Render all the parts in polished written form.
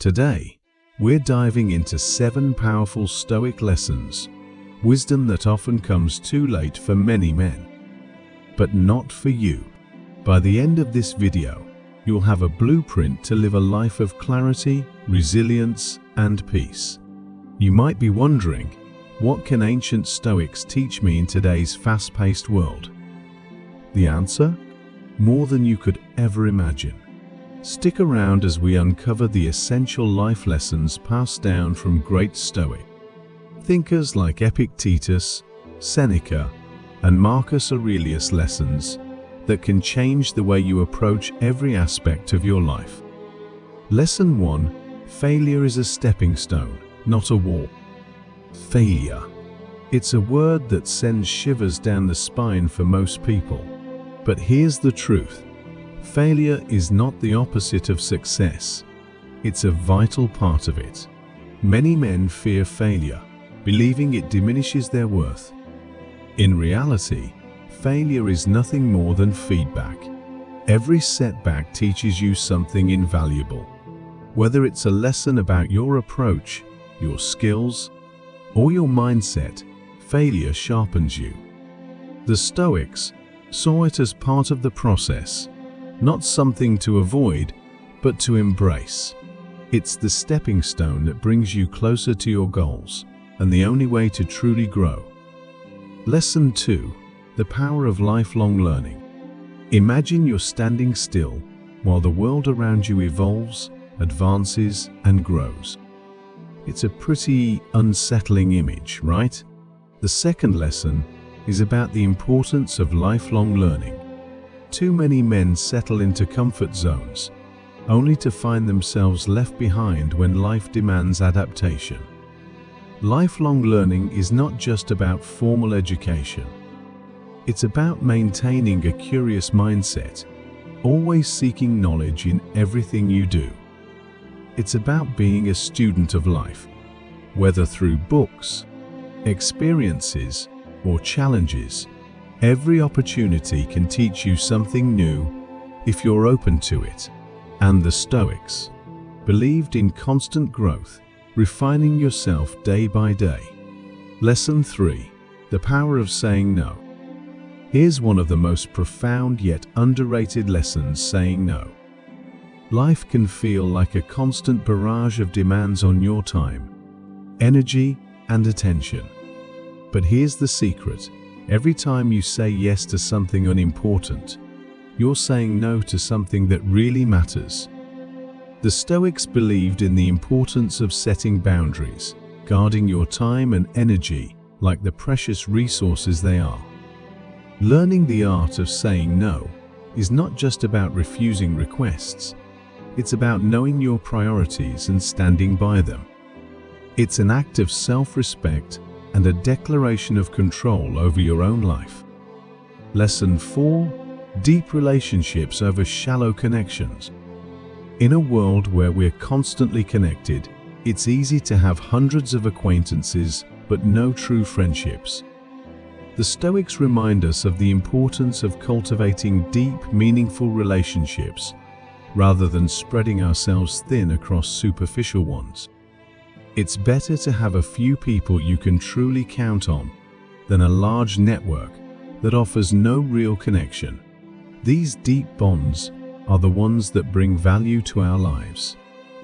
Today, we're diving into 7 powerful Stoic lessons, wisdom that often comes too late for many men, but not for you. By the end of this video, you'll have a blueprint to live a life of clarity, resilience, and peace. You might be wondering, what can ancient Stoics teach me in today's fast-paced world? The answer? More than you could ever imagine. Stick around as we uncover the essential life lessons passed down from great Stoic thinkers like Epictetus, Seneca, and Marcus Aurelius, lessons that can change the way you approach every aspect of your life. Lesson 1. Failure is a stepping stone, not a wall. Failure. It's a word that sends shivers down the spine for most people. But here's the truth. Failure is not the opposite of success. It's a vital part of it. Many men fear failure, believing it diminishes their worth. In reality, failure is nothing more than feedback. Every setback teaches you something invaluable. Whether it's a lesson about your approach, your skills, or your mindset, failure sharpens you. The Stoics saw it as part of the process, not something to avoid, but to embrace. It's the stepping stone that brings you closer to your goals, and the only way to truly grow. Lesson 2. The power of lifelong learning. Imagine you're standing still while the world around you evolves, advances, and grows. It's a pretty unsettling image, right? The second lesson is about the importance of lifelong learning. Too many men settle into comfort zones, only to find themselves left behind when life demands adaptation. Lifelong learning is not just about formal education. It's about maintaining a curious mindset, always seeking knowledge in everything you do. It's about being a student of life, whether through books, experiences, or challenges. Every opportunity can teach you something new if you're open to it. And the Stoics believed in constant growth, refining yourself day by day. Lesson 3. The power of saying no. Here's one of the most profound yet underrated lessons: saying no. Life can feel like a constant barrage of demands on your time, energy, and attention. But here's the secret. Every time you say yes to something unimportant, you're saying no to something that really matters. The Stoics believed in the importance of setting boundaries, guarding your time and energy like the precious resources they are. Learning the art of saying no is not just about refusing requests. It's about knowing your priorities and standing by them. It's an act of self-respect and a declaration of control over your own life. Lesson 4. Deep relationships over shallow connections. In a world where we're constantly connected, it's easy to have hundreds of acquaintances but no true friendships. The Stoics remind us of the importance of cultivating deep, meaningful relationships rather than spreading ourselves thin across superficial ones. It's better to have a few people you can truly count on than a large network that offers no real connection. These deep bonds are the ones that bring value to our lives.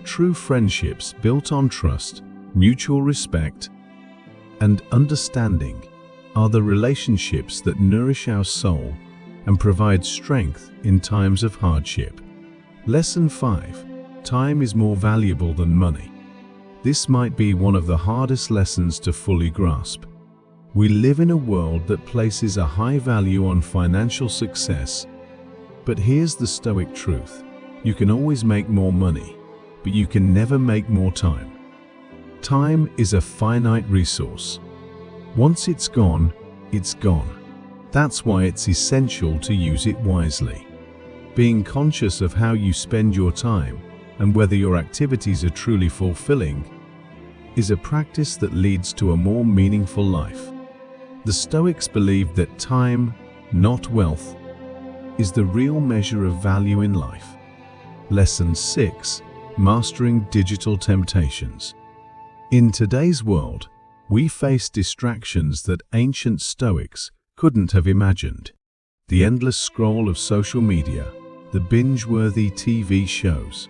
True friendships built on trust, mutual respect, and understanding are the relationships that nourish our soul and provide strength in times of hardship. Lesson 5. Time is more valuable than money. This might be one of the hardest lessons to fully grasp. We live in a world that places a high value on financial success. But here's the Stoic truth. You can always make more money, but you can never make more time. Time is a finite resource. Once it's gone, it's gone. That's why it's essential to use it wisely. Being conscious of how you spend your time and whether your activities are truly fulfilling is a practice that leads to a more meaningful life. The Stoics believed that time, not wealth, is the real measure of value in life. Lesson 6. Mastering Digital Temptations. In today's world, we face distractions that ancient Stoics couldn't have imagined. The endless scroll of social media, the binge-worthy TV shows.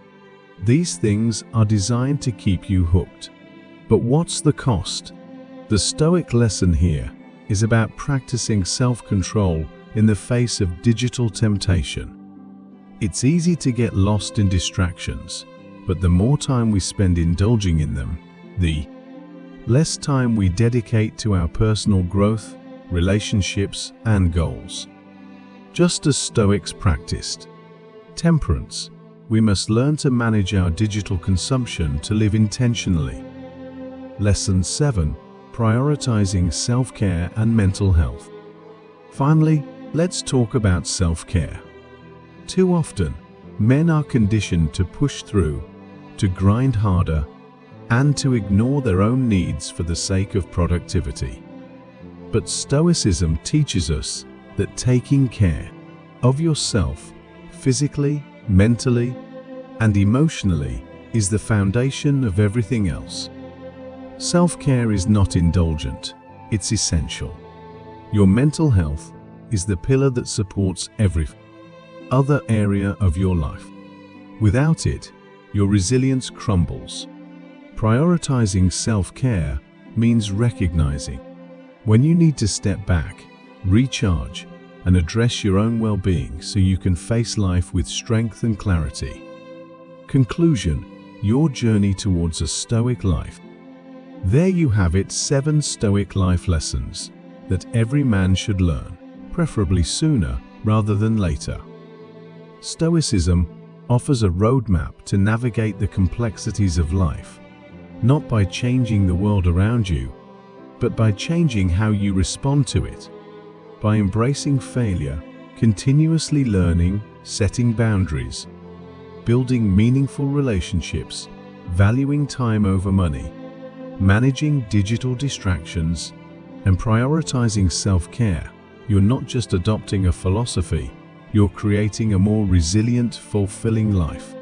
These things are designed to keep you hooked. But what's the cost? The Stoic lesson here is about practicing self-control in the face of digital temptation. It's easy to get lost in distractions, but the more time we spend indulging in them, the less time we dedicate to our personal growth, relationships, and goals. Just as Stoics practiced temperance, we must learn to manage our digital consumption to live intentionally. Lesson 7. Prioritizing self-care and mental health. Finally, let's talk about self-care. Too often, men are conditioned to push through, to grind harder, and to ignore their own needs for the sake of productivity. But Stoicism teaches us that taking care of yourself, physically, mentally, and emotionally, is the foundation of everything else. Self-care is not indulgent, it's essential. Your mental health is the pillar that supports every other area of your life. Without it, your resilience crumbles. Prioritizing self-care means recognizing when you need to step back, recharge, and address your own well-being so you can face life with strength and clarity. Conclusion: your journey towards a Stoic life. There you have it, 7 Stoic life lessons that every man should learn, preferably sooner rather than later. Stoicism offers a roadmap to navigate the complexities of life, not by changing the world around you, but by changing how you respond to it. By embracing failure, continuously learning, setting boundaries, building meaningful relationships, valuing time over money, managing digital distractions, and prioritizing self-care, you're not just adopting a philosophy, you're creating a more resilient, fulfilling life.